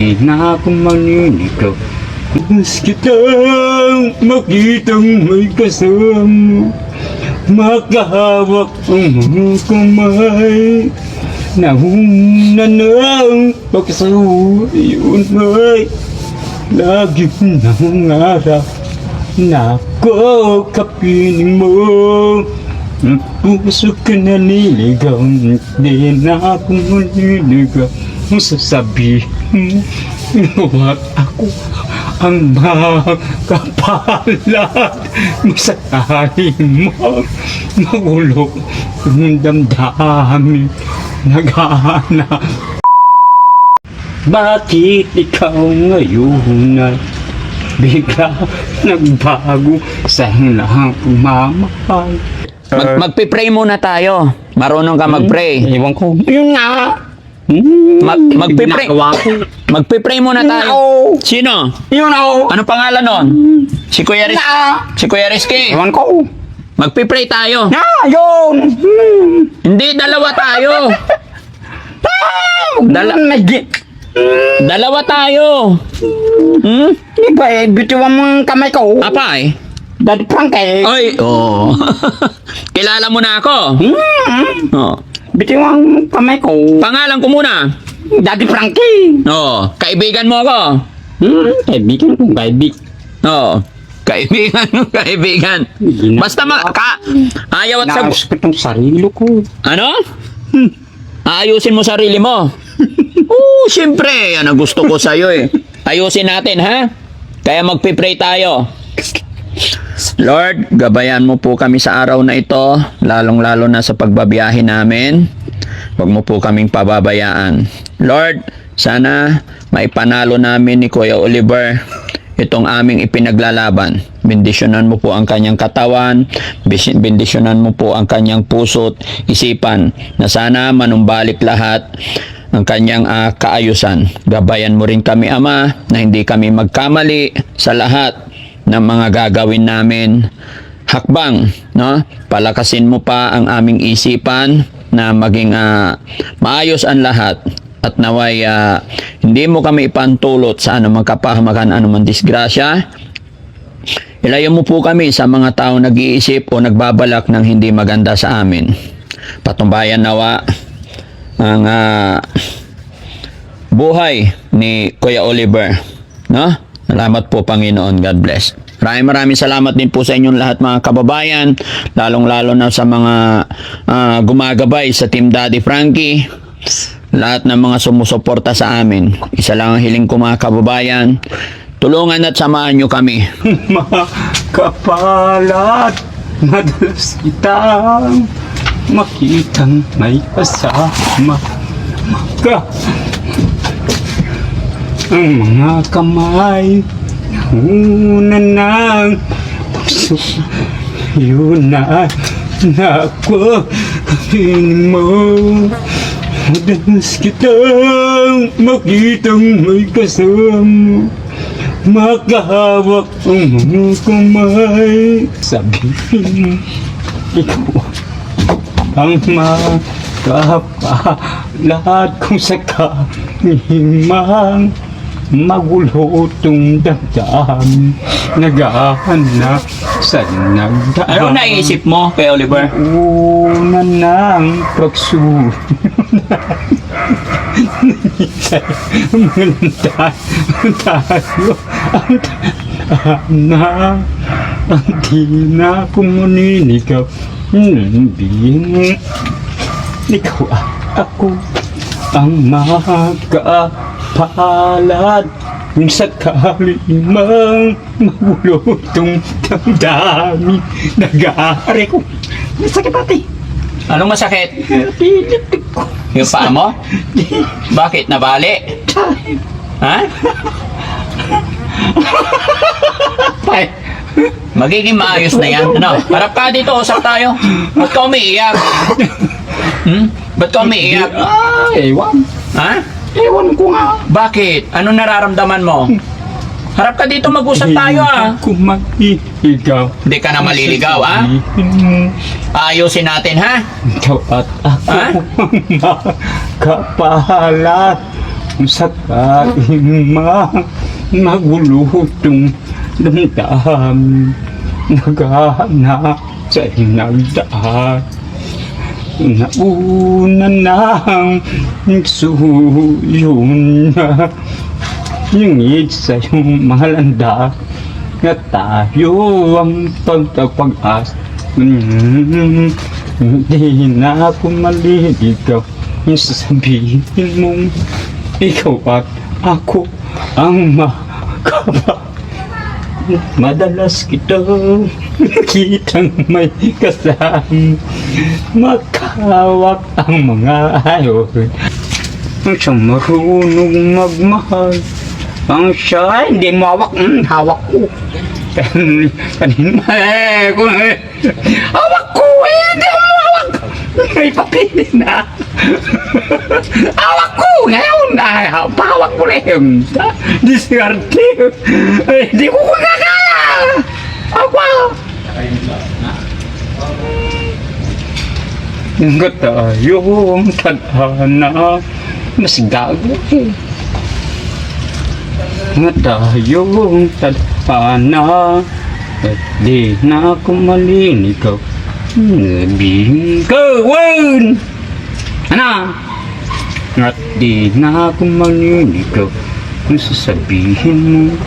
Di na ako maninigaw. Mas kitang makitang may kasama, makahawak ang mga kamay. Nauna ng pagkasayun ay lagi nangarap na ako kapiling mo. Ang puso ka naliligaw, di na ako maniligaw. Ang sasabihin mo, huwag ako ang makapalat. Masakali mo, magulo ang damdamin. Naghahanap. Bakit ikaw ngayon ay bigla nagbago sa lahang pumamahal? Magpipray muna tayo. Marunong ka magpray. Ewan ko. Yun nga. Magpipray. Magpipray muna tayo. Sino? Yun ako. Ano pangalan nun? Si Kuya Rizky. Ewan ko. Magpipray tayo. Yun. Hindi, dalawa tayo. Dalawa tayo. Di ba bituan mo ang kamay ko? Apa eh? Daddy Frankie. Oy, oh. Kilala mo na ako. Oh. Bituan ang kamay ko. Pangalan ko muna. Daddy Frankie. Oh, kaibigan mo ako. Kaibigan ko, kaibigan. Oh, kaibigan. Basta ayaw at Naayos ko itong sarili ko. Ano? Aayusin mo sarili mo. Siyempre, yan ang gusto ko sa'yo eh. Ayusin natin, ha? Kaya magpipray tayo. Lord, gabayan mo po kami sa araw na ito, lalong-lalo na sa pagbabiyahe namin. Huwag mo po kaming pababayaan. Lord, sana maipanalo namin ni Kuya Oliver itong aming ipinaglalaban. Bendisyonan mo po ang kanyang katawan, bendisyonan mo po ang kanyang puso't isipan, na sana manumbalik lahat ang kanyang kaayusan. Gabayan mo rin kami, Ama, na hindi kami magkamali sa lahat ng mga gagawin namin. Hakbang, no? Palakasin mo pa ang aming isipan na maging maayos ang lahat. At naway hindi mo kami ipantulot sa anumang kapahamakan, anumang disgrasya. Ilayo mo po kami sa mga taong nag-iisip o nagbabalak ng hindi maganda sa amin. Patumbayan nawa ang buhay ni Kuya Oliver, no? Salamat po, Panginoon. God bless. Maraming salamat din po sa inyong lahat, mga kababayan, lalong-lalo na sa mga gumagabay sa Team Daddy Frankie, lahat ng mga sumusuporta sa amin. Isa lang ang hiling ko, mga kababayan, tulungan at samahan nyo kami. Makapalat, madalas kitang makitang may kasama. Ang mga kamay una ng puso, yun na ako kapiling mo. Madalas kitang makitang may kasama, makahawak ang mga kamay. Sabihin ikaw ang makapalat kung sakalimang magulo itong damdamin. Naghahanap sa nagdaan. Ano naisip mo, Kuya Oliver? Una ng pagsunod. Tayo ang di na kumuninigaw. Hindi ikaw ako ang makapalad kung sakali mang magulo itong damdamin. Nag-aari ko. Masakit ate. Anong masakit? Pilit ko. Yung paa mo? Bakit? Nabali? Ha? Magiging maayos na yan. Ano? Harap ka dito, usap tayo. Ba't ka umiiyak? Ba't ka umiiyak? Ewan. Ha? Ewan ko nga. Bakit? Anong nararamdaman mo? Harap ka dito, mag-usap tayo Kung mag-iigaw. Hindi ka na maliligaw, Ayusin natin, ha? Ikaw at ako ang makapalat sa magulutong damdamin naghahanap sa inagdaan. Nauna nang suyon na yung sa'yong malanda na tayo ang pagtapag-as. Hindi na ako maliligaw yung sasabihin mong ikaw at ako ang makaba. Madalas kitang kitang may kasama, makawak ang mga ayon. Ang siyang marunong magmahal, ang siya hindi mawak, hawak ko. Kanina hawak ko, hindi mo hawak. May papili na. Hawak ko ngayon, pahawak ko rin. Diskarte. Hindi ko kagaya. Ako. Nga tayong tadhana, mas gago eh. Nga tayong tadhana, at di na ako malinigaw. Bingkawan! Ano? At di na ako malinigaw. Ang sasabihin mo